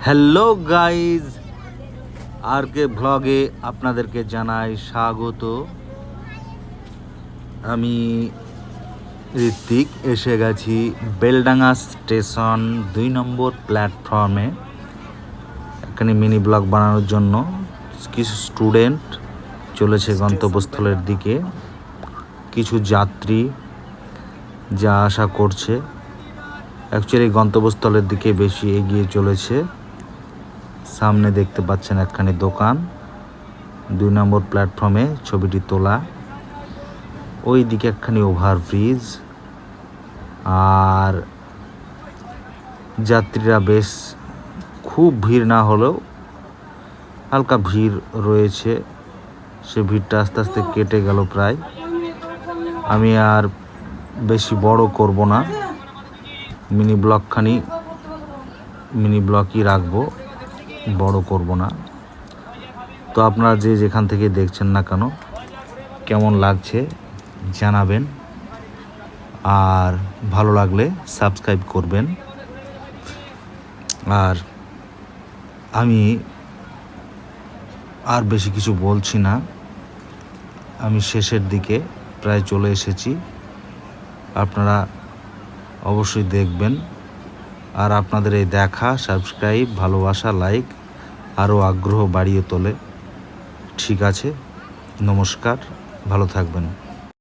Hello guys, আর কে ভ্লগে আপনাদেরকে জানাই স্বাগত। আমি ঋত্বিক এসে গেছি বেলডাঙ্গা স্টেশন 2 নম্বর প্ল্যাটফর্মে। এখানে মিনি ব্লগ বানানোর জন্য কিছু স্টুডেন্ট চলেছে গন্তব্যস্থলের দিকে, কিছু যাত্রী যা আশা করছে অ্যাকচুয়ালি গন্তব্যস্থলের দিকে বেশি এগিয়ে চলেছে। সামনে দেখতে পাচ্ছেন একখানি দোকান, 2 নম্বর প্ল্যাটফর্মে ছবিটি তোলা। ওই দিকে একখানি ওভারব্রিজ, আর যাত্রীরা বেশ খুব ভিড় না হলেও হালকা ভিড় রয়েছে। সে ভিড়টা আস্তে আস্তে কেটে গেল প্রায়। আমি আর বেশি বড় করব না, মিনি ব্লগই রাখবো, বড় করব না। তো আপনারা যে যেখান থেকে দেখছেন না কেন, কেমন লাগছে জানাবেন, আর ভালো লাগলে সাবস্ক্রাইব করবেন। আর আমি আর বেশি কিছু বলছি না, আমি শেষের দিকে প্রায় চলে এসেছি। আপনারা অবশ্যই দেখবেন, আর আপনাদের এই দেখা, সাবস্ক্রাইব, ভালোবাসা, লাইক আরও আগ্রহ বাড়িয়ে তোলে। ঠিক আছে, নমস্কার, ভালো থাকবেন।